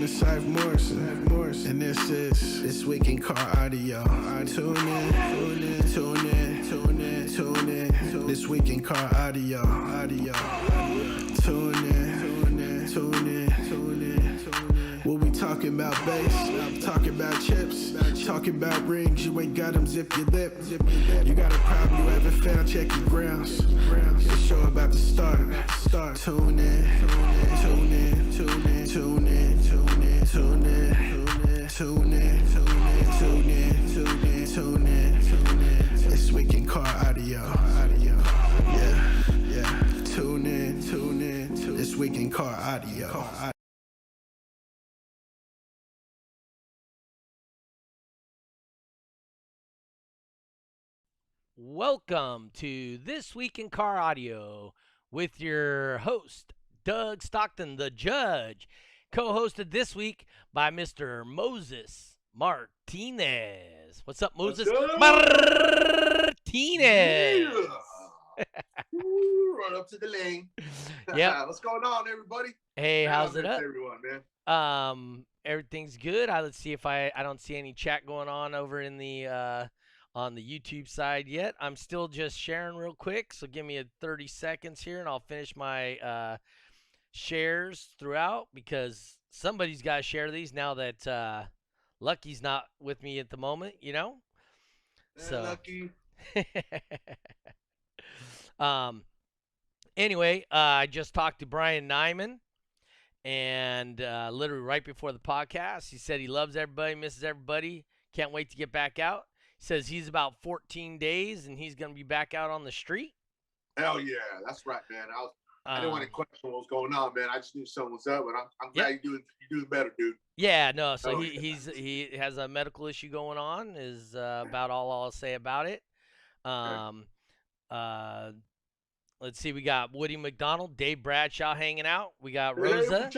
Saif Morrison, and this is This Week in Car Audio. Tune in. This Week in Car Audio. Tune in. We'll be talking about bass, talking about chips, talking about rings. You ain't got them, zip your lip. You got a problem you haven't found, check your grounds. The show about to start. Tune in. This Week in Car Audio. Yeah. Tune in. This Week in Car Audio. Welcome to This Week in Car Audio with your host, Doug Stockton, the judge, co-hosted this week by Mr. Moses Martinez. What's up, Moses Martinez? Run up to the lane. Yep. What's going on, everybody? Hey, how's it up? Everyone, man. Everything's good. Let's see if I don't see any chat going on over in the on the YouTube side yet. I'm still just sharing real quick, so give me 30 seconds here and I'll finish my shares throughout, because somebody's got to share these now that Lucky's not with me at the moment, you know? So Lucky. Anyway, I just talked to Brian Nyman, and literally right before the podcast, he said he loves everybody, misses everybody, can't wait to get back out. Says he's about 14 days and he's going to be back out on the street. Hell yeah, that's right, man. I didn't want to question what was going on, man. I just knew something was up, but I'm glad you're doing better, dude. Yeah, no. So he has a medical issue going on. Is about all I'll say about it. Let's see. We got Woody McDonald, Dave Bradshaw hanging out. We got Rosa.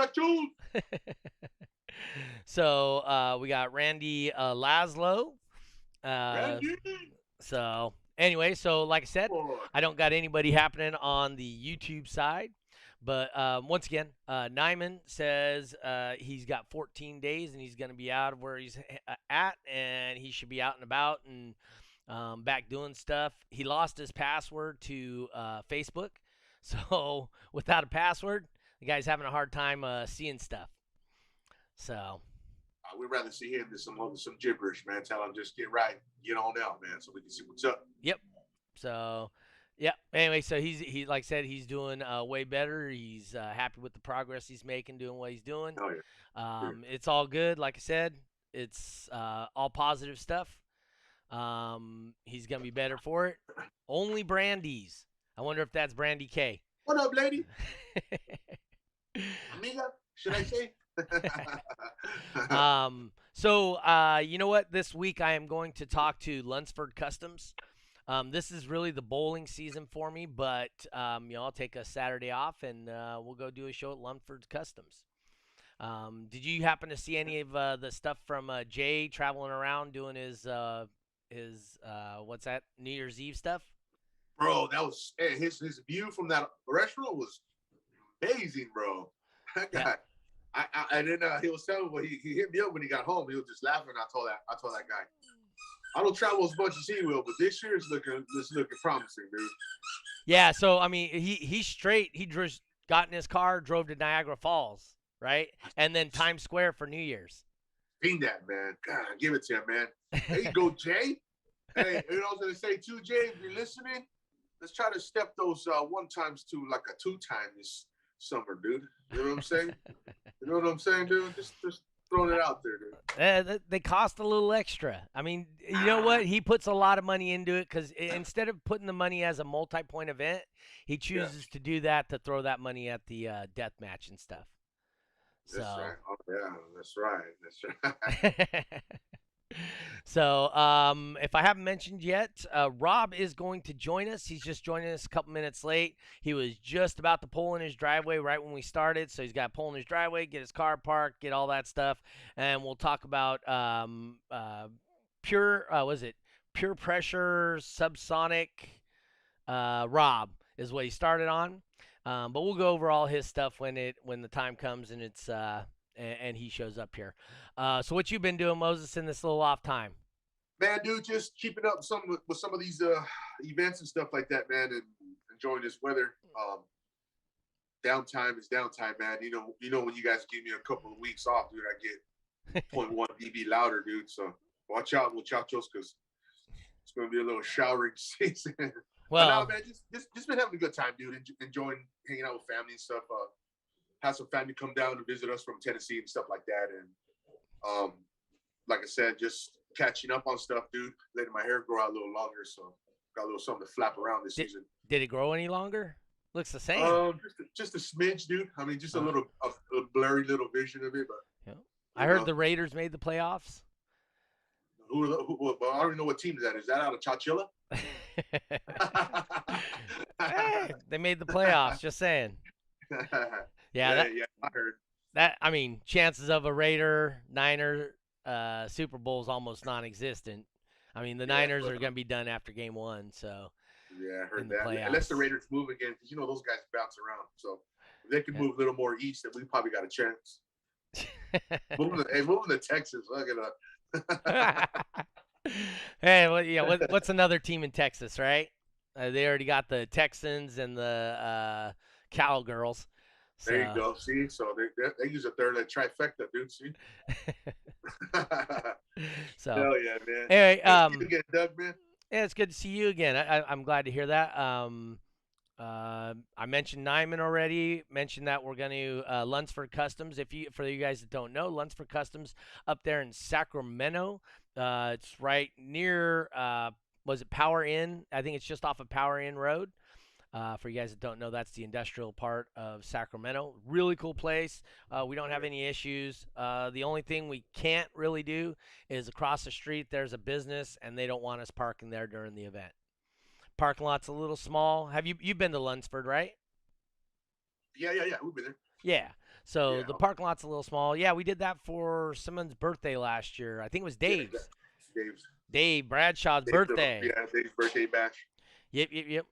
So we got Randy Laszlo. So anyway, so like I said, I don't got anybody happening on the YouTube side, but once again, Nyman says he's got 14 days and he's going to be out of where he's at, and he should be out and about and back doing stuff. He lost his password to Facebook, so without a password, the guy's having a hard time seeing stuff. So. We'd rather see him than some gibberish, man. Tell him just get on out, man, so we can see what's up. Yep. So, yeah. Anyway, so he like I said, he's doing way better. He's happy with the progress he's making, doing what he's doing. Oh yeah. It's all good. Like I said, it's all positive stuff. He's gonna be better for it. Only Brandy's. I wonder if that's Brandy K. What up, lady? Amiga, should I say? So you know what? This week I am going to talk to Lunsford Customs. This is really the bowling season for me, but I'll take a Saturday off and we'll go do a show at Lunsford Customs. Did you happen to see any of the stuff from Jay traveling around doing his what's that, New Year's Eve stuff? Bro, that was his view from that restaurant was amazing, bro. That guy. Yeah. And then he was telling me, he hit me up when he got home. He was just laughing. I told that guy, I don't travel as much as he will, but this year it's looking promising, dude. Yeah. So I mean, he's straight. He just got in his car, drove to Niagara Falls, right, and then Times Square for New Year's. Seen that, man. God, give it to him, man. There you go, Jay. Hey, you know what I was gonna say too, Jay? If you're listening, let's try to step those one times to like a two time this summer, dude. You know what I'm saying? You know what I'm saying, dude? Just throwing it out there, dude. They cost a little extra. I mean, you know what? He puts a lot of money into it because instead of putting the money as a multi-point event, he chooses to do that to throw that money at the death match and stuff. That's right. Oh, yeah, that's right. So, if I haven't mentioned yet, Rob is going to join us. He's just joining us a couple minutes late. He was just about to pull in his driveway right when we started, so he's got to pull in his driveway, get his car parked, get all that stuff, and we'll talk about pure pressure subsonic. Rob is what he started on, but we'll go over all his stuff when the time comes and it's and he shows up here. So what you been doing, Moses, in this little off time? Man, dude, just keeping up with some of these events and stuff like that, man, and enjoying this weather. Downtime is downtime, man. You know when you guys give me a couple of weeks off, dude, I get 0.1 dB louder, dude. So watch out, muchachos, because it's going to be a little showering season. Well, but no, man, just been having a good time, dude. Enjoying hanging out with family and stuff. Had some family come down to visit us from Tennessee and stuff like that, and like I said, just catching up on stuff, dude. Letting my hair grow out a little longer, so got a little something to flap around this season. Did it grow any longer? Looks the same. Just a smidge, dude. I mean, just a little a blurry little vision of it, but. Yeah. I heard the Raiders made the playoffs. Well, I don't even know what team that is. Is that out of Chachilla? Hey, they made the playoffs. Just saying. Yeah, I heard that. I mean, chances of a Niner Super Bowl is almost non-existent. I mean, the Niners are going to be done after game 1, so. Yeah, I heard that. Unless the Raiders move again, because those guys bounce around. So if they can move a little more east, then we probably got a chance. moving to Texas, look at Hey, well, yeah. What's another team in Texas, right? They already got the Texans and the Cowgirls. So. There you go. See, so they use a third of trifecta, dude. See. So. Hell yeah, man. Anyway, again, Doug, man. Yeah, it's good to see you again. I'm glad to hear that. I mentioned Nyman already. Mentioned that we're going to Lunsford Customs. For you guys that don't know, Lunsford Customs up there in Sacramento. It's right near. Was it Power Inn? I think it's just off of Power Inn Road. For you guys that don't know, that's the industrial part of Sacramento. Really cool place. We don't have any issues. The only thing we can't really do is across the street there's a business, and they don't want us parking there during the event. Parking lot's a little small. You've been to Lunsford, right? Yeah. We've been there. Yeah. So the parking lot's a little small. Yeah, we did that for someone's birthday last year. I think it was Dave's. Dave Bradshaw's birthday. Dave's birthday bash. Yep.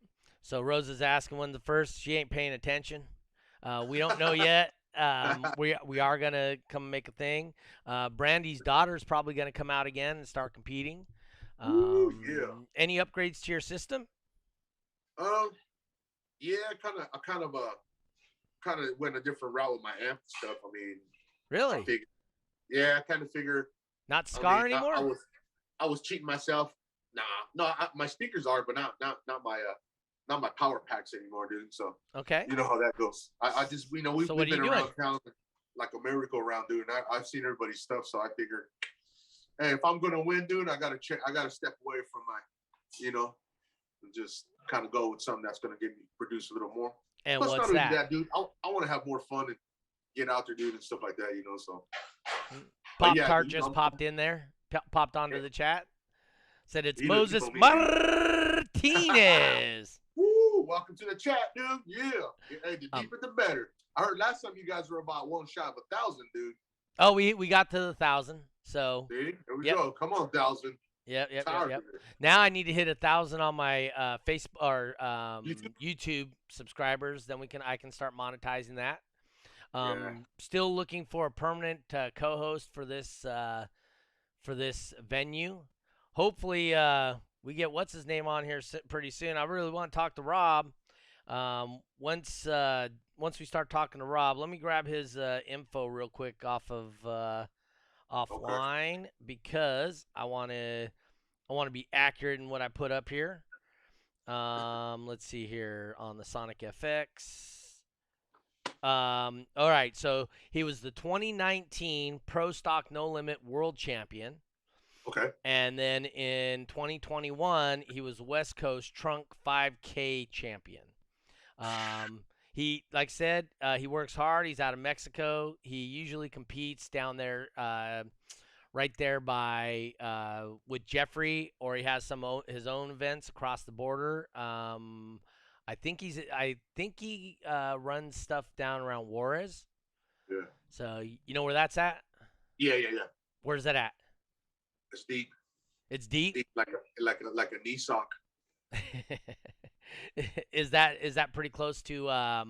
So Rosa's asking when the first. She ain't paying attention. We don't know yet. We are gonna come make a thing. Brandy's daughter's probably gonna come out again and start competing. Yeah. Any upgrades to your system? Yeah, I kind of went a different route with my amp stuff. I mean, really? I kind of figure. Not Scar anymore. I was cheating myself. No, my speakers are, but not my power packs anymore, dude. So okay, you know how that goes. I just we've been around town like a merry-go-round, dude. And I've seen everybody's stuff, so I figure, hey, if I'm gonna win, dude, I gotta step away from my, and just kind of go with something that's gonna produce a little more. And plus, what's not that? only that, dude? I want to have more fun and get out there, dude, and stuff like that, So Pop Tart just popped in there, popped onto the chat. Said it's Moses Martinez. Woo! Welcome to the chat, dude. Yeah. Hey, the deeper the better. I heard last time you guys were about one shot of 1,000, dude. Oh, we got to the 1,000. So see, there we go. Come on, 1,000. Yep. Now I need to hit 1,000 on my Facebook or YouTube subscribers. Then I can start monetizing that. Still looking for a permanent co-host for this venue. Hopefully, we get what's his name on here pretty soon. I really want to talk to Rob. Once we start talking to Rob, let me grab his info real quick off of offline because I want to be accurate in what I put up here. Let's see here on the Sonic FX. All right, so he was the 2019 Pro Stock No Limit World Champion. Okay. And then in 2021, he was West Coast Trunk 5K champion. He, like I said, he works hard. He's out of Mexico. He usually competes down there, right there by with Jeffrey, or he has his own events across the border. I think he runs stuff down around Juarez. Yeah. So you know where that's at? Yeah. Where's that at? It's deep. It's deep. Like a knee sock. Is that pretty close to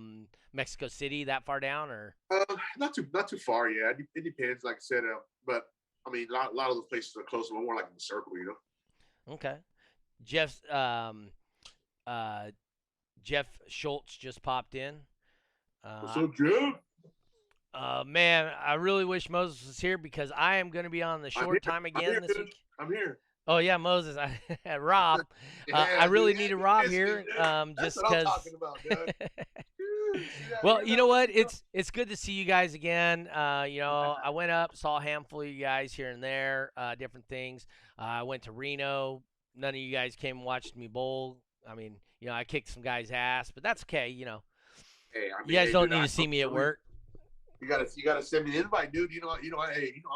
Mexico City? That far down, or? Not too far. Yeah, it depends. Like I said, but I mean, lot of those places are close, but more like in the circle, you know. Okay. Jeff uh, Jeff Schultz just popped in. What's Uh, up, Jeff? man, I really wish Moses was here because I am going to be on the I'm short here. time I'm again here, this dude. week. I'm here. Oh yeah, Moses, Rob. I Yeah, dude. really Yeah, needed you Rob missed me, here, dude. That's just what I'm because. talking about, dude. Dude, see that? Well, Hear you that? know what? You know? It's good to see you guys again. I went up, saw a handful of you guys here and there, different things. I went to Reno. None of you guys came and watched me bowl. I mean, I kicked some guys' ass, but that's okay. Hey, I You mean, guys hey, don't dude, need to see me at work. You gotta send me an invite, dude. Hey, I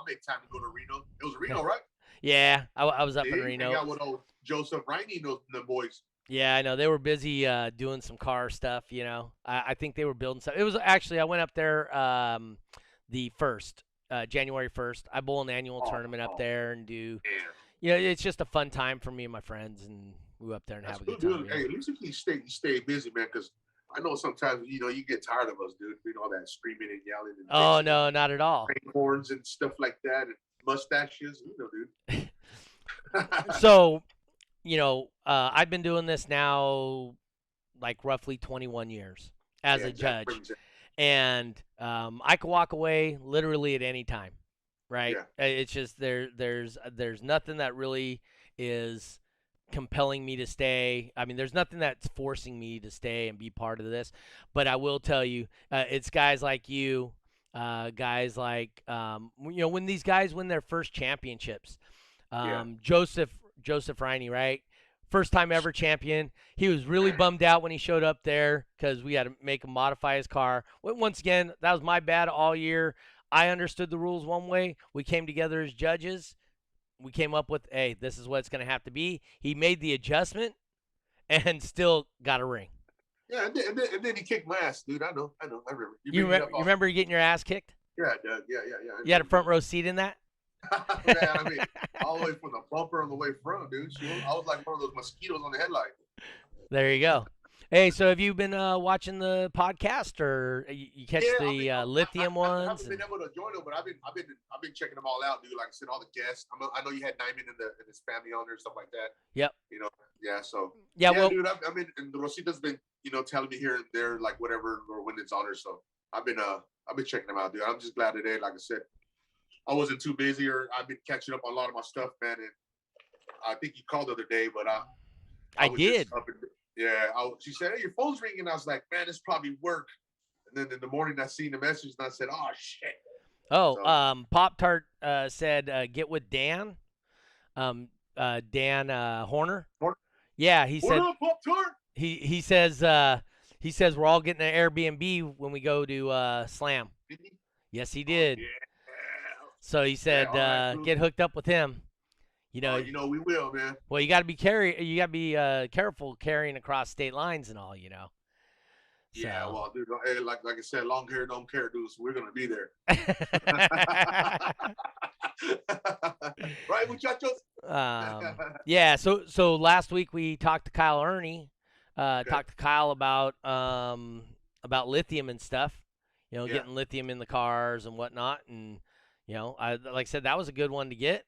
make time to go to Reno. It was Reno, right? Yeah, I was up in See, Reno. hang out with old Joseph Riney, the boys. Yeah, I know they were busy doing some car stuff. I think they were building stuff. It was actually I went up there the first, January 1st. I bowl an annual tournament up there and do. Man, It's just a fun time for me and my friends, and we go up there and that's have a good, good time. dude. Hey, at least you stay busy, man. Because I know sometimes you get tired of us, dude. All that screaming and yelling and Oh bitching no, not at all. and horns and stuff like that, and mustaches, dude. So, I've been doing this now like roughly 21 years as Yeah, a judge, brings it. and I can walk away literally at any time, right? Yeah. It's just there's nothing that really is compelling me to stay. I mean, there's nothing that's forcing me to stay and be part of this. But I will tell you, it's guys like you, guys like when these guys win their first championships. Yeah. Joseph Riney, right? First time ever champion. He was really bummed out when he showed up there because we had to make him modify his car. Once again, that was my bad all year. I understood the rules one way. We came together as judges. We came up with, hey, this is what it's going to have to be. He made the adjustment and still got a ring. Yeah, and then he kicked my ass, dude. I know. I remember. You remember getting your ass kicked? Yeah, Doug. Yeah. You had a front row seat in that? Man, I mean, all the way from the bumper on the way front, dude. I was like one of those mosquitoes on the headlight. There you go. Hey, so have you been watching the podcast, or you catch the lithium ones? I haven't been able to join them, but I've been checking them all out, dude. Like I said, all the guests. I know you had Nyman and his family on there, stuff like that. Yep. Yeah. So well, dude. I mean, and Rosita's been telling me here and there, like whatever or when it's on her. So I've been checking them out, dude. I'm just glad today. Like I said, I wasn't too busy, or I've been catching up on a lot of my stuff, man. And I think you called the other day, but I did. She said, "Hey, your phone's ringing." I was like, "Man, it's probably work." And then in the morning, I seen the message, and I said, "Oh shit." Pop Tart said, "Get with Dan." Dan Horner. Yeah, he said. What up, Pop Tart? He says we're all getting an Airbnb when we go to Slam. Yes, he did. Oh, yeah. So he said, get hooked up with him. We will, man. Well, you got to be careful carrying across state lines and all, Yeah, So. well, dude, hey, like I said, long hair don't care, dude. So we're gonna be there. Right, muchachos? Yeah. So last week we talked to Kyle Ernie. Talked to Kyle about lithium and stuff. Getting lithium in the cars and whatnot, and like I said, that was a good one to get.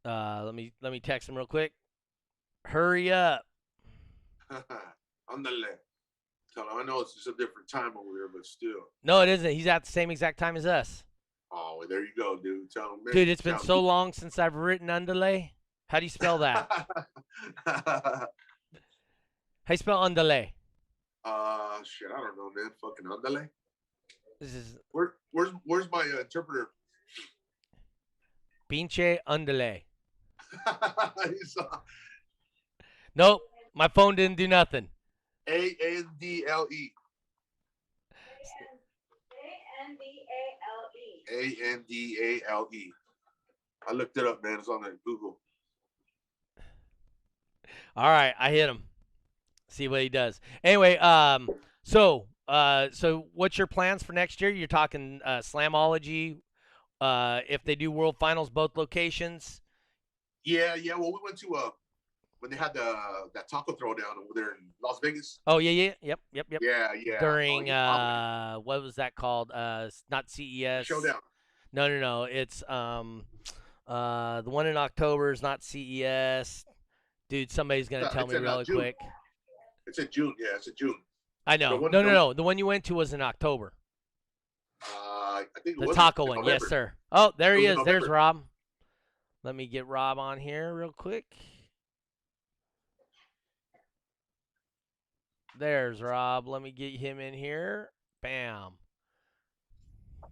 Let me text him real quick. Hurry up. Andale. Tell him I know it's just a different time over there, but still. No, it isn't. He's at the same exact time as us. Oh, well, there you go, dude. Tell him. Dude, it's been so long since I've written underlay. How do you spell that? How you spell underlay? Shit, I don't know, man. Fucking andale. This is where's my interpreter? Pinche underlay. Nope, my phone didn't do nothing. Andle. Andale. I looked it up, man. It's on there, Google. All right, I hit him. See what he does. Anyway, so what's your plans for next year? You're talking Slamology. If they do World Finals, both locations. Yeah. Well, we went to when they had that taco throwdown over there in Las Vegas. Oh yeah. Yep. Yeah. During Oh, what was that called? Not CES. Showdown. No. It's the one in October is not CES. Dude, somebody's gonna tell It's me in really June. quick. It's in June. Yeah, it's in June. I know. No. The one you went to was in October. I think it The was taco in one, November. yes, sir. Oh, there he It was is. in There's November. Rob. Let me get Rob on here real quick. There's Rob. Let me get him in here. Bam. As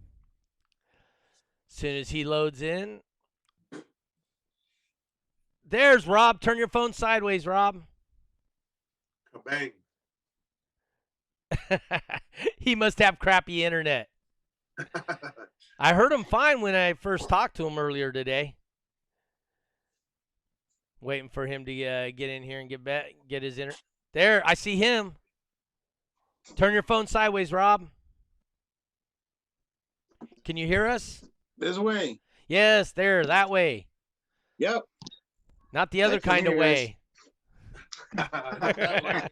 soon as he loads in. There's Rob. Turn your phone sideways, Rob. Kabang. He must have crappy internet. I heard him fine when I first talked to him earlier today. Waiting for him to get in here and get his internet. There, I see him. Turn your phone sideways, Rob. Can you hear us? This way. Yes, there, that way. Yep. Not the other kind of way. Not that way.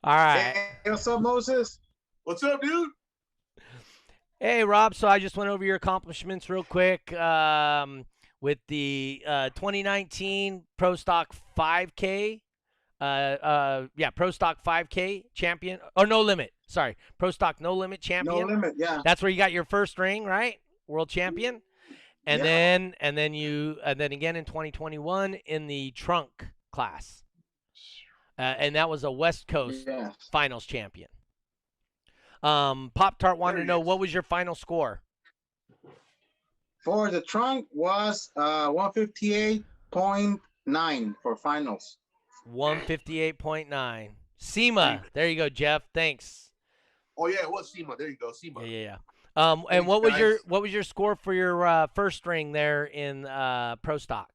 All right. Hey, what's up, Moses? What's up, dude? Hey, Rob. So I just went over your accomplishments real quick with the 2019 Pro Stock 5K. Pro Stock 5K champion. Oh, No Limit. Sorry, Pro Stock No Limit champion. No Limit, yeah. That's where you got your first ring, right? World champion. And Yeah. then again in 2021 in the trunk class. And that was a West Coast finals champion. Pop Tart wanted to know what was your final score? For the trunk was 158.9 for finals. 158.9. SEMA. There you go, Jeff. Thanks. Oh yeah, it was SEMA. There you go, SEMA. Yeah. And Thanks, what was guys. your score for your first ring there in Pro Stock?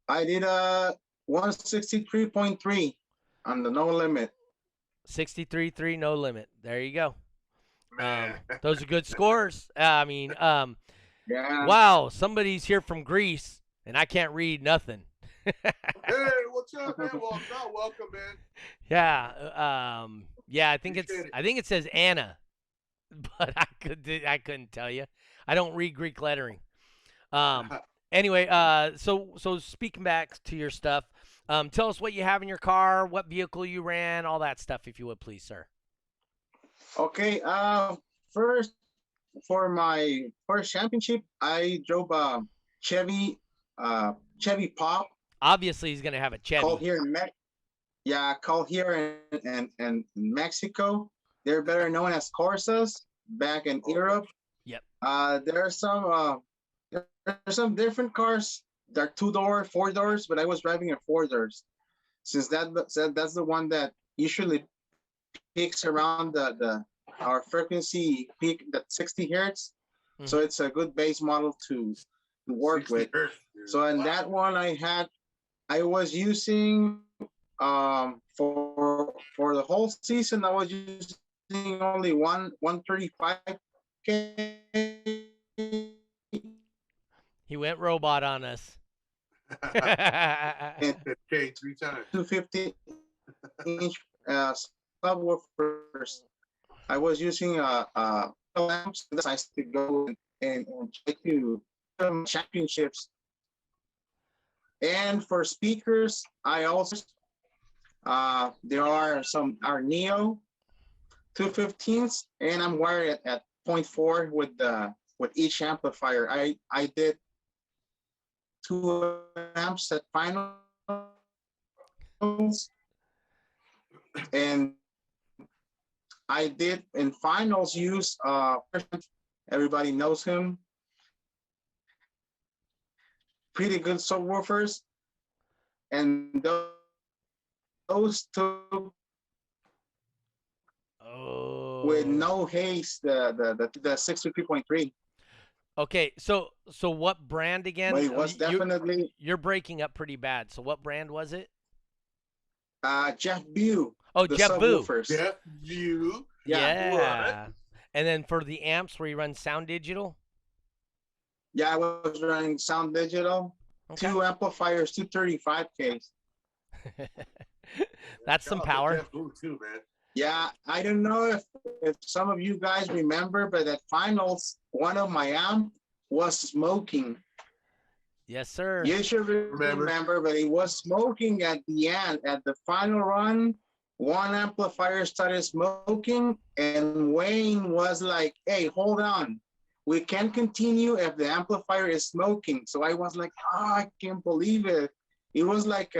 I did 163.3 on the No Limit. 63.3 No Limit. There you go. Man. Those are good scores. Yeah. Wow, somebody's here from Greece, and I can't read nothing. Hey, what's up, man? Well, not welcome, man. Yeah. I think it says Anna, but I couldn't tell you. I don't read Greek lettering. Anyway, so speaking back to your stuff, tell us what you have in your car, what vehicle you ran, all that stuff, if you would, please, sir. Okay. First, for my first championship, I drove a Chevy Pop. Obviously, he's gonna have a Chevy. Called here in Mexico. They're better known as Corsas back in Europe. Yep. There's some different cars. They're 2-door, 4 doors, but I was driving a 4 doors, since that's the one that usually peaks around our frequency peak at 60 hertz. Mhm. So it's a good base model to work with. So in that one I was using for the whole season I was using only 135K. He went robot on us. And Okay, 3 times. 250-inch subwoofers. I was using lamps that I to go and try to championships. And for speakers, I also there are some Neo 215s, and I'm wired at 0.4 with each amplifier. I did 2 amps at finals, and I did in finals use everybody knows him. Pretty good subwoofers, and those took with no haze the 63.3. Okay, so what brand again? But it was definitely you're breaking up pretty bad. So what brand was it? Jeff View. Oh, Jeff View. Jeff View. Yeah. And then for the amps, where you run Sound Digital. Yeah, I was running Sound Digital. Okay. 2 amplifiers, 235Ks. That's Shout some out to power. Ep2 too, man. Yeah, I don't know if some of you guys remember, but at finals, one of my amp was smoking. Yes, sir. You should remember, but he was smoking at the end. At the final run, one amplifier started smoking, and Wayne was like, hey, hold on. We can't continue if the amplifier is smoking. So I was like, oh, I can't believe it. It was like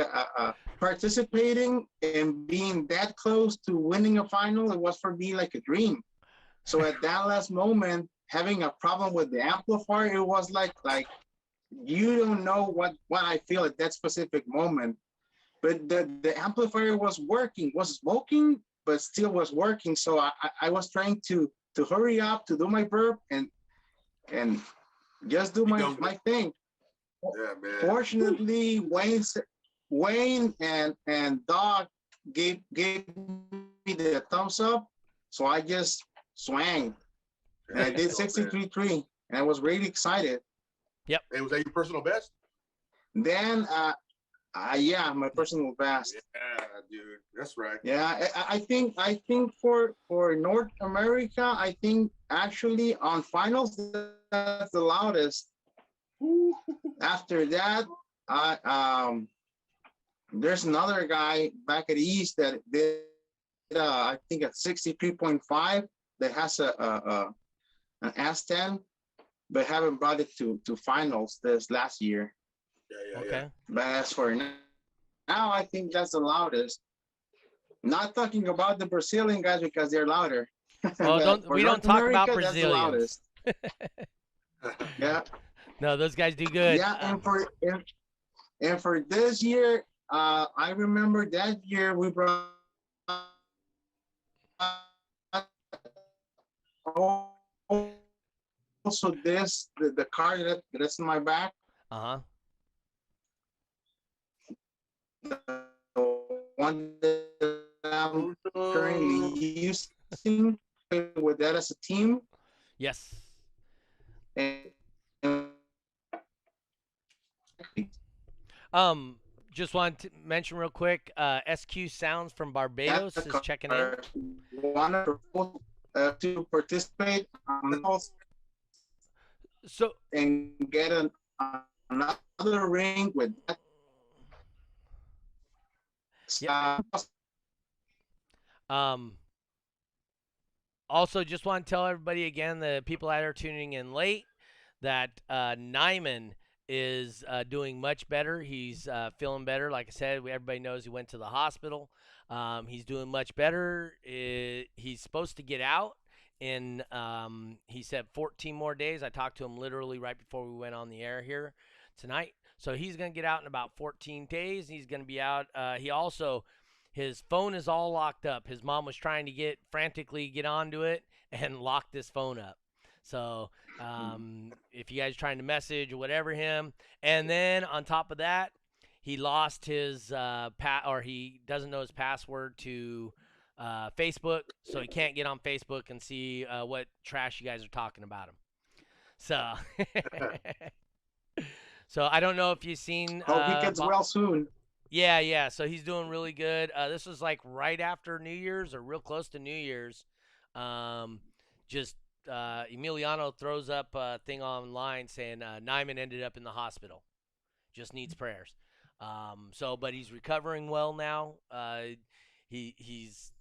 participating and being that close to winning a final. It was for me like a dream. So at that last moment, having a problem with the amplifier, it was like you don't know what I feel at that specific moment. But the amplifier was working, was smoking, but still was working. So I was trying to hurry up to do my burp and just do my thing. Yeah, man. Fortunately, Wayne and Doc gave me the thumbs up, so I just swang and I did 63.3, and I was really excited. Yep. Hey, was that your personal best? Then, yeah, my personal best. Yeah, dude, that's right. Yeah, I think for North America, I think actually on finals that's the loudest. After that, there's another guy back at East that did I think at 63.5 that has an S10, but haven't brought it to finals this last year. Yeah. Okay. But as for now, I think that's the loudest. Not talking about the Brazilian guys because they're louder. Well, we don't talk about That's the Brazilians. loudest. Yeah. No, those guys do good. Yeah, and for this year, I remember that year we brought also the car that's in my back. Uh-huh. The one that I'm currently using with that as a team. Yes. And Just wanted to mention real quick, SQ Sounds from Barbados is checking in. want to participate So and get another ring with that. Also, just want to tell everybody again, the people that are tuning in late, that Nyman is doing much better. He's feeling better. Like I said, everybody knows he went to the hospital. He's doing much better. He's supposed to get out in, he said 14 more days. I talked to him literally right before we went on the air here tonight. So he's going to get out in about 14 days. He's going to be out. His phone is all locked up. His mom was trying to frantically get onto it and locked this phone up. So if you guys are trying to message or whatever him, and then on top of that, he lost his or he doesn't know his password to Facebook, so he can't get on Facebook and see what trash you guys are talking about him. So, so I don't know if you've seen. Hope he gets well soon. Yeah. So he's doing really good. This was like right after New Year's or real close to New Year's. Emiliano throws up a thing online saying Nyman ended up in the hospital. Just needs prayers. But he's recovering well now. He's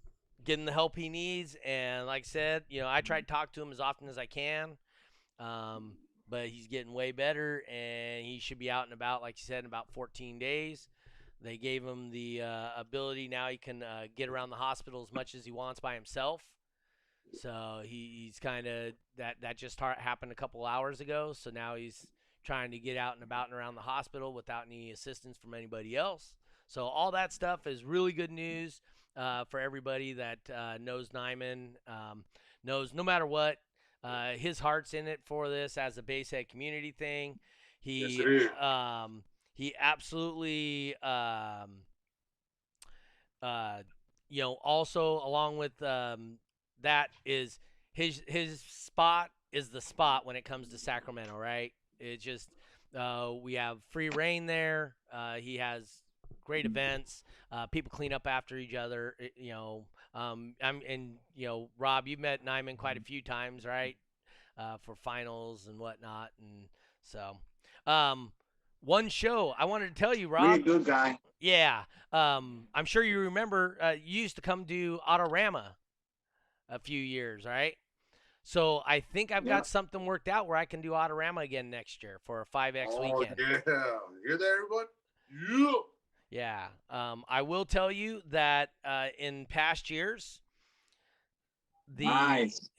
getting the help he needs, and like I said, I try to talk to him as often as I can. But he's getting way better, and he should be out and about, like you said, in about 14 days. They gave him the ability now he can get around the hospital as much as he wants by himself. So he's kind of that just happened a couple hours ago. So now he's trying to get out and about and around the hospital without any assistance from anybody else. So all that stuff is really good news for everybody that knows Nyman, knows no matter what, his heart's in it for this as a basehead community thing. He absolutely, also along with that is his spot is the spot when it comes to Sacramento, right? It's just we have free reign there. He has great events. People clean up after each other. Rob, you've met Nyman quite a few times, right? For finals and whatnot, and so one show I wanted to tell you, Really Rob. good guy. Yeah, I'm sure you remember. You used to come do Autorama a few years, right? So I think I've Yeah. got something worked out where I can do Autorama again next year for a 5X Oh weekend. yeah, hear that, everyone? Yeah. Yeah. I will tell you that in past years, Nice.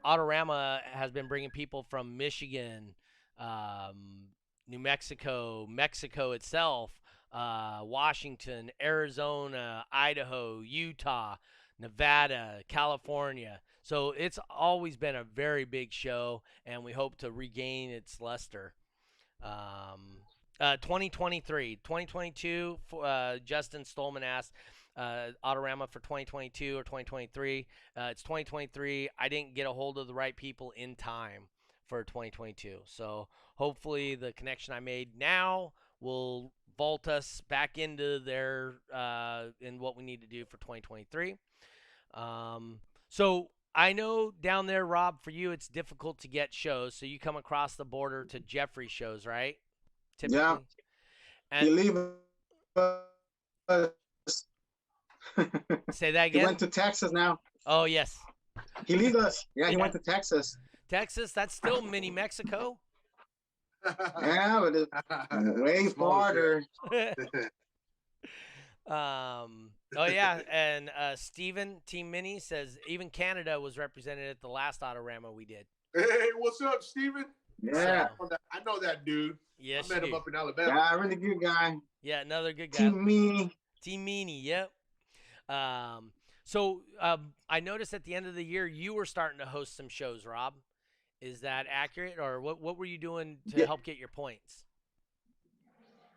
Autorama has been bringing people from Michigan, um, New Mexico, Mexico itself, Washington, Arizona, Idaho, Utah, Nevada, California. So it's always been a very big show, and we hope to regain its luster. 2023, 2022. Justin Stolman asked, Autorama for 2022 or 2023. It's 2023. I didn't get a hold of the right people in time for 2022. So hopefully the connection I made now will vault us back into their in what we need to do for 2023. So I know down there, Rob, for you it's difficult to get shows. So you come across the border to Jeffrey shows, right? Yeah. Typically. He And leave us. say that He again. went to Texas now. Oh yes, He leave us. Yeah, he Yeah. went to Texas. Texas. That's still mini Mexico. Yeah, but it's way Smaller farther. Oh yeah, and Steven Team Mini says even Canada was represented at the last Autorama we did. Hey, what's up, Steven? Yeah. I know that dude. Yes, I met you him do. up in Alabama. Yeah, really good guy. Yeah, another good guy. Team me. Team Mini. Yep. So I noticed at the end of the year you were starting to host some shows, Rob. Is that accurate, or what were you doing to Yeah. help get your points?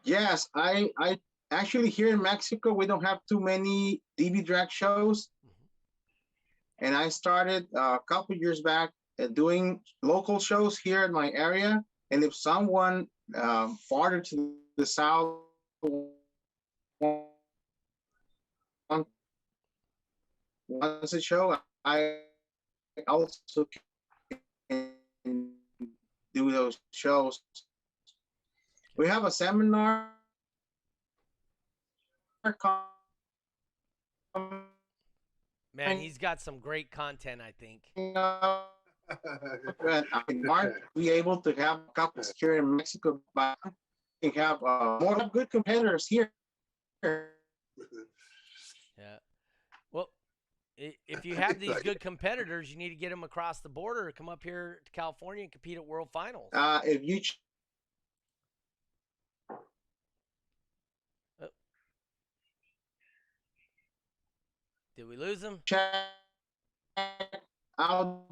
Yes, I actually here in Mexico we don't have too many DB drag shows, and I started a couple years back doing local shows here in my area. And if someone farther to the south wants a show, I also can do those shows. We have a seminar Man, he's got some great content, I think. coming up. And in March, be able to have a couple here in Mexico, but we have more good competitors here. Yeah. Well, if you have these good competitors, you need to get them across the border to come up here to California and compete at World Finals. If you Did we lose him? check out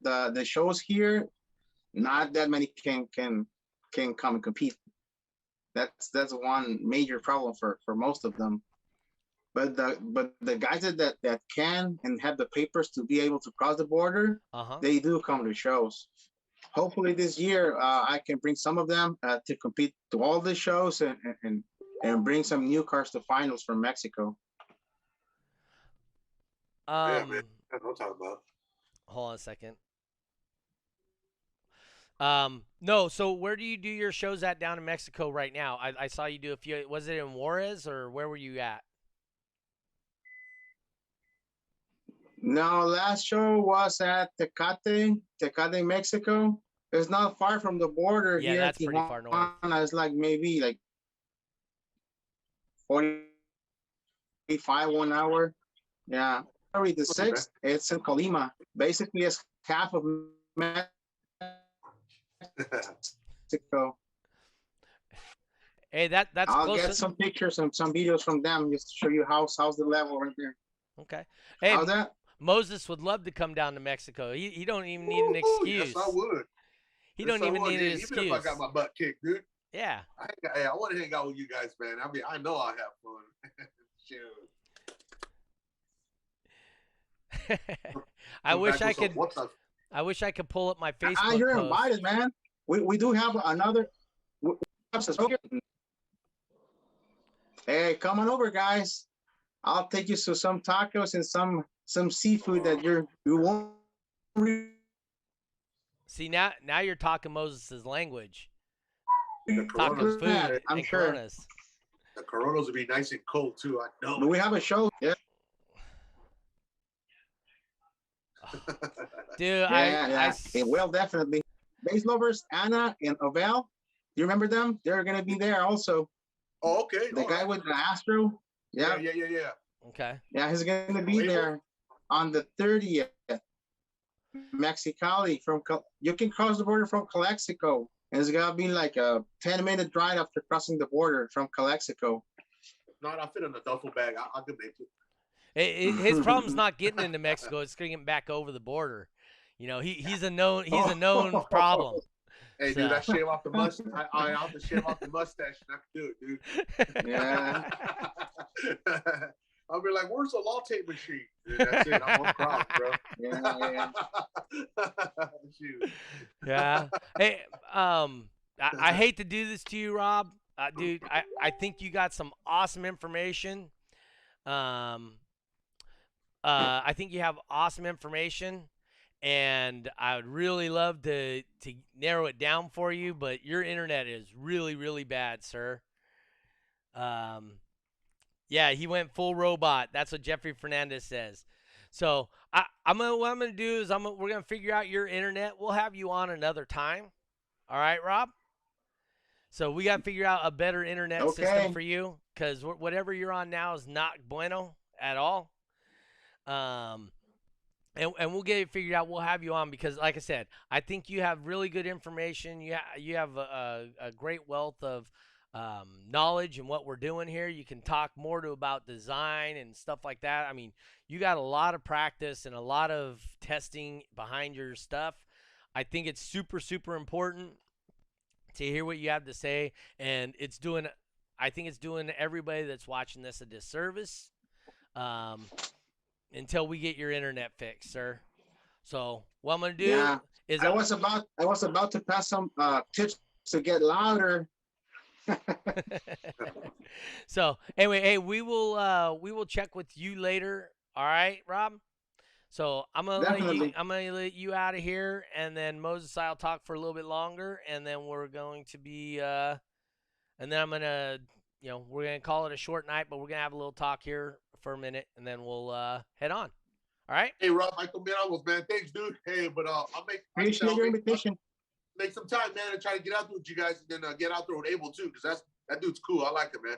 the shows here, not that many can come and compete. That's one major problem for most of them. But the guys that can and have the papers to be able to cross the border, they do come to shows. Hopefully this year I can bring some of them to compete to all the shows and bring some new cars to finals from Mexico. Yeah, man. That's what I'm talking about. Hold on a second. No, so where do you do your shows at down in Mexico right now? I saw you do a few. Was it in Juarez or where were you at? No, last show was at Tecate, Mexico. It's not far from the border Yeah, here. that's pretty far north. It's like maybe like 45 1 hour. Yeah. February the 6th, it's in Colima. Basically, it's half of Mexico. Hey, that's I'll close. get some pictures and some videos from them just to show you how's the level right there. Okay. Hey, How's that? Moses would love to come down to Mexico. He don't even need an excuse. Yes, I would. He don't even need an Even excuse. if I got my butt kicked, dude. Yeah. I want to hang out with you guys, man. I mean, I know I'll have fun. Shoot. I wish I could pull up my Facebook You're post. invited, man. We do have another. Hey, come on over, guys. I'll take you to some tacos and some seafood that you won't See, now you're talking Moses' language. The Tacos, Coronas, food, I'm and sure. Coronas. the Coronas will be nice and cold too. I know. But we have a show. Yeah, Dude, yeah. It will definitely. Base lovers, Anna and Ovel. Do you remember them? They're gonna be there also. Oh, okay. The all guy right. with the Astro. Yeah, Yeah, yeah. Okay. yeah, he's gonna be there on the 30th. Mexicali you can cross the border from Calexico. And it's gonna be like a 10-minute drive after crossing the border from Calexico. If not, I'll fit in a duffel bag. I can make it. His problem's not getting into Mexico; it's getting back over the border. He's a known Oh. problem. Hey, So. dude, I shave off the mustache. I have to shave off the mustache, and I can do it, dude. Yeah. I'll be like, "Where's the latte machine?" Dude, that's it. I'm on cross, bro. Yeah. Shoot. Yeah. Hey, I hate to do this to you, Rob. Dude, I think you got some awesome information. Um, I think you have awesome information, and I would really love to narrow it down for you, but your internet is really, really bad, sir. Um, yeah, he went full robot. That's what Jeffrey Fernandez says. So what I'm gonna do is we're gonna figure out your internet. We'll have you on another time. All right, Rob. So we gotta figure out a better internet system for you, because whatever you're on now is not bueno at all. And we'll get it figured out. We'll have you on because, like I said, I think you have really good information. You have a great wealth of knowledge in what we're doing here. You can talk more about design and stuff like that. I mean, you got a lot of practice and a lot of testing behind your stuff. I think it's super, super important to hear what you have to say, and I think it's doing everybody that's watching this a disservice. Until we get your internet fixed, sir. So what I'm gonna do is I was about to pass some tips to get louder. So anyway, hey, we will check with you later. All right, Rob. So I'm gonna let you out of here, and then Moses and I'll talk for a little bit longer, and then we're going to be and then I'm gonna we're gonna call it a short night, but we're gonna have a little talk here for a minute, and then we'll head on. All right. Hey, Rob, Michael Miramos, man. Thanks, dude. Hey, but I'll Appreciate your invitation. Make some time, man, and try to get out there with you guys, and then get out there with Abel too, because that dude's cool. I like him, man.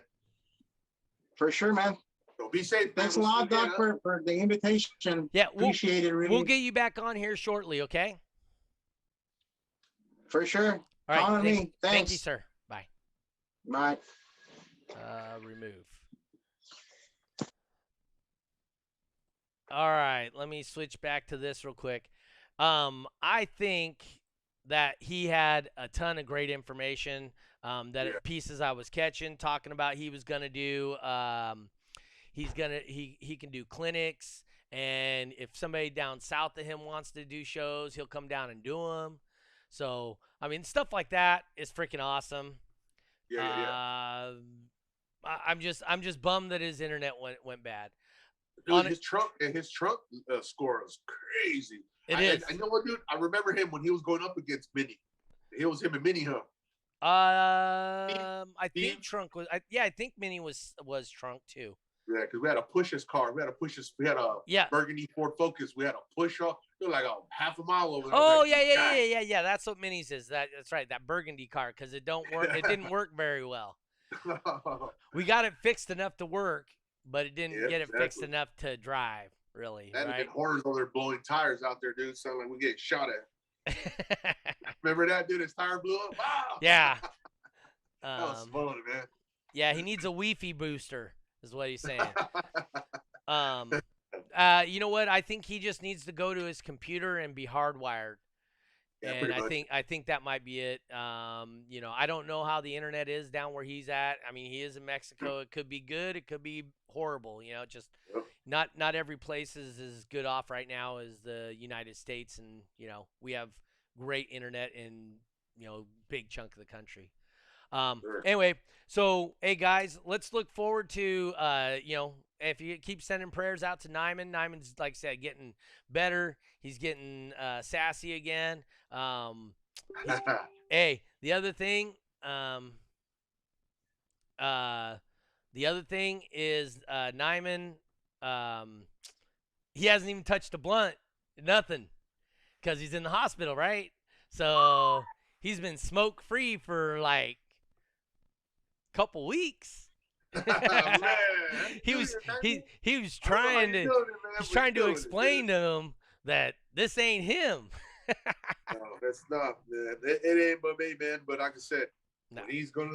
For sure, man. So be safe. Thanks a lot, Doc, for the invitation. Yeah, appreciate it. Really. We'll get you back on here shortly. Okay. For sure. All right. Call on me. Thanks. Thank you, sir. Bye. Bye. Remove. All right, let me switch back to this real quick. I think that he had a ton of great information. Pieces I was catching, talking about he was gonna do. He can do clinics, and if somebody down south of him wants to do shows, he'll come down and do them. So I mean, stuff like that is freaking awesome. Yeah. I'm just bummed that his internet went bad. Dude, his trunk score is crazy. It is. I know what, dude. I remember him when he was going up against Minnie. It was him and Minnie, huh? I think Trunk was. I think Minnie was Trunk too. Yeah, because we had to push his car. We had a burgundy Ford Focus. We had to push off. It was like a half a mile over there. Oh yeah. That's what Minnie's is. That's right. That burgundy car, because it don't work. It didn't work very well. We got it fixed enough to work, but it didn't get it fixed enough to drive, really. That right? and horrors over there blowing tires out there, dude. Sound like we get shot at. Remember that, dude? His tire blew up? Wow! Yeah. That was fun, man. Yeah, he needs a Wi-Fi booster, is what he's saying. You know what? I think he just needs to go to his computer and be hardwired. Yeah, and I think that might be it. I don't know how the internet is down where he's at. I mean, he is in Mexico. It could be good. It could be horrible. Just not every place is as good off right now as the United States, and we have great internet in big chunk of the country. Sure. Anyway, so hey guys, let's look forward to if you keep sending prayers out to Nyman. Nyman's, like I said, getting better. He's getting sassy again. He's hey. Um, uh, the other thing is Nyman. Um, he hasn't even touched a blunt, nothing, because he's in the hospital, right? So he's been smoke free for like a couple weeks. Man, he was he was I don't know how trying you to doing it, man, he's but trying you to doing it, explain dude. to him that this ain't him. No, that's not, man. It ain't but me, man. But like I said, No.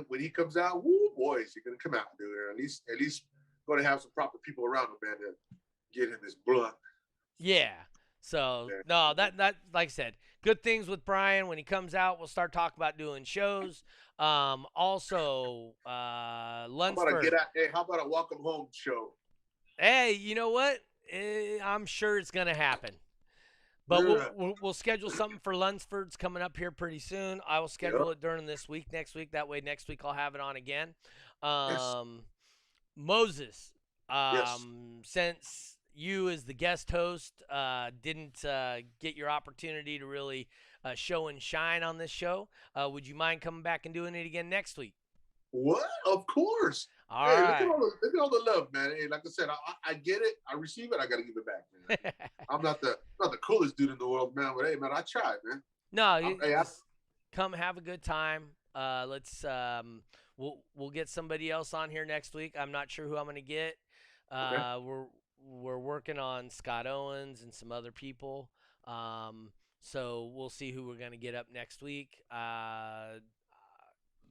when he comes out, woo, boys, he's gonna come out, dude. At least gonna have some proper people around him, man, to get him this blunt. Yeah. So Yeah. no, that like I said, good things with Brian. When he comes out, we'll start talking about doing shows. Also, Lunsford. How about a welcome home show? Hey, you know what? I'm sure it's gonna happen. But Yeah. we'll schedule something for Lunsford's coming up here pretty soon. I will schedule it during this week, next week. That way, next week I'll have it on again. Yes. Moses, Yes. since you as the guest host didn't get your opportunity to really show and shine on this show, would you mind coming back and doing it again next week? What? Of course. All Hey, right. look at all the love, man. Hey, like I said, I get it. I receive it. I got to give it back, man. I'm not the coolest dude in the world, man. But hey, man, I tried, man. No, you just come have a good time. Let's we'll get somebody else on here next week. I'm not sure who I'm gonna get. Okay. We're working on Scott Owens and some other people. So we'll see who we're gonna get up next week.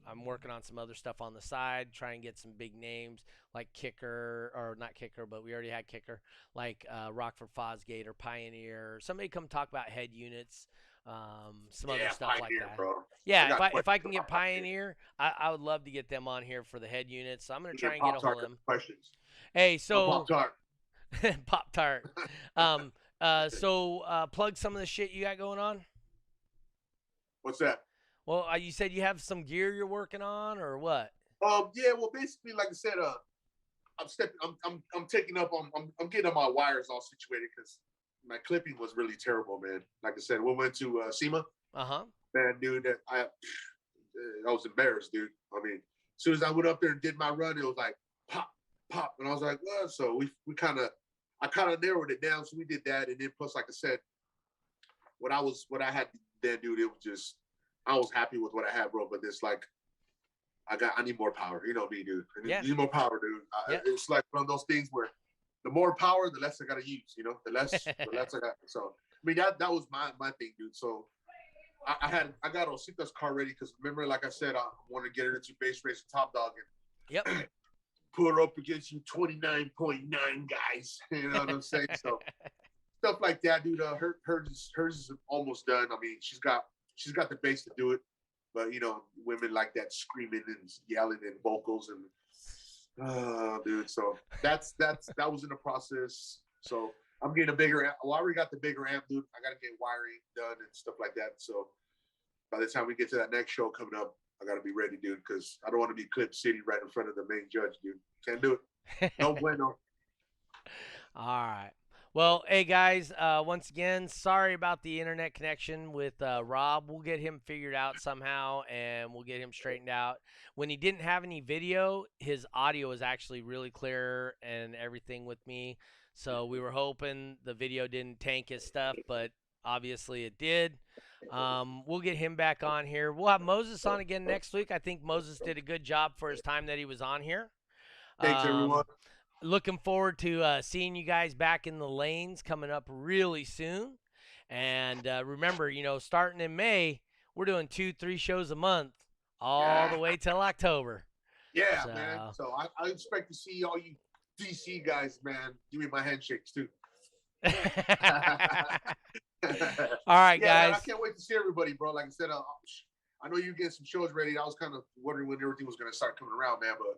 I'm working on some other stuff on the side, trying to get some big names like Kicker, or not Kicker, but we already had Kicker, like Rockford Fosgate or Pioneer. Somebody come talk about head units, some other stuff Pioneer, like that. bro. Yeah, if I can get Pioneer, I would love to get them on here for the head units. So I'm gonna try and get a hold of them. Questions. Hey, so Pop-Tart. Pop Tart. Plug some of the shit you got going on. What's that? Well, you said you have some gear you're working on, or what? Yeah. Well, basically, like I said, I'm taking up. I'm getting my wires all situated because my clipping was really terrible, man. Like I said, we went to SEMA. Man, dude, I was embarrassed, dude. I mean, as soon as I went up there and did my run, it was like pop, pop, and I was like, well, so I kind of narrowed it down. So we did that, and then plus, like I said, what I had then, dude, it was just I was happy with what I had, bro. But it's like I need more power. You know me, dude. I need more power, dude. It's like one of those things where the more power, the less I gotta use. You know, the less I got. So I mean that was my thing, dude. So I got Osita's car ready because remember, like I said, I want to get her into base race and top dog and put her up against you 29.9 guys. You know what I'm saying? So stuff like that, dude. Hers is almost done. I mean, she's got the base to do it, but you know, women like that screaming and yelling and vocals and dude. So that was in the process. So I'm getting a bigger amp. Well, I already got the bigger amp, dude. I got to get wiring done and stuff like that. So by the time we get to that next show coming up, I got to be ready, dude, because I don't want to be Clip City right in front of the main judge, dude. Can't do it. No bueno. All right. Well, hey guys, once again, sorry about the internet connection with Rob. We'll get him figured out somehow, and we'll get him straightened out. When he didn't have any video, his audio was actually really clear and everything with me. So we were hoping the video didn't tank his stuff, but obviously it did. We'll get him back on here. We'll have Moses on again next week. I think Moses did a good job for his time that he was on here. Thanks, everyone. Looking forward to seeing you guys back in the lanes coming up really soon. And remember, you know, starting in May, we're doing 2-3 shows a month all the way till October. Yeah, man. So I expect to see all you DC guys, man. Give me my handshakes, too. All right, guys. Man, I can't wait to see everybody, bro. Like I said, I know you get some shows ready. I was kind of wondering when everything was going to start coming around, man. But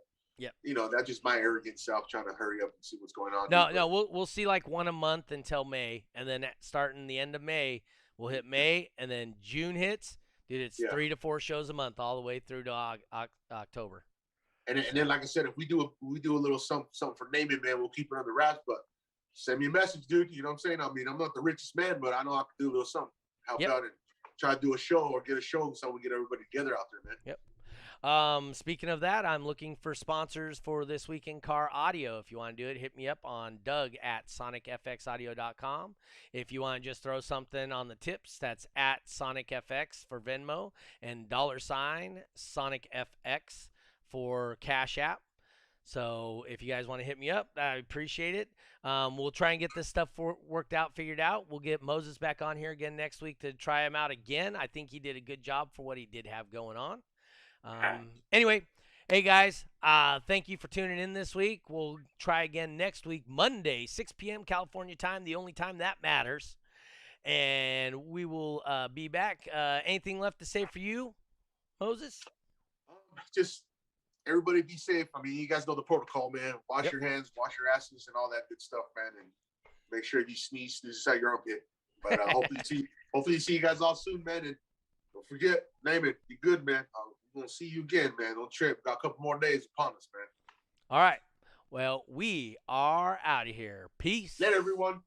you know, that's just my arrogant self trying to hurry up and see what's going on. No, we'll see like one a month until May, and then starting the end of May, we'll hit May, and then June hits. Dude, it's Yeah. 3 to 4 shows a month all the way through to October. And then, like I said, if we do a little something for naming, man, we'll keep it under wraps. But send me a message, dude. You know what I'm saying? I mean, I'm not the richest man, but I know I can do a little something, help out and try to do a show or get a show so we get everybody together out there, man. Yep. Speaking of that, I'm looking for sponsors for This Week in Car Audio. If you want to do it, hit me up on Doug at sonicfxaudio.com. If you want to just throw something on the tips, that's at SonicFX for Venmo and $SonicFX for Cash App. So if you guys want to hit me up, I appreciate it. We'll try and get this stuff worked out, figured out. We'll get Moses back on here again next week to try him out again. I think he did a good job for what he did have going on. Anyway, hey guys, thank you for tuning in this week. We'll try again next week, Monday, 6 p.m. California time, the only time that matters. And we will be back. Anything left to say for you, Moses? Just everybody be safe. I mean, you guys know the protocol, man. Wash your hands, wash your asses, and all that good stuff, man. And make sure if you sneeze out your armpit. But hopefully see you guys all soon, man. And don't forget, name it. Be good, man. We're going to see you again, man. Don't trip. Got a couple more days upon us, man. All right. Well, we are out of here. Peace. Let everyone.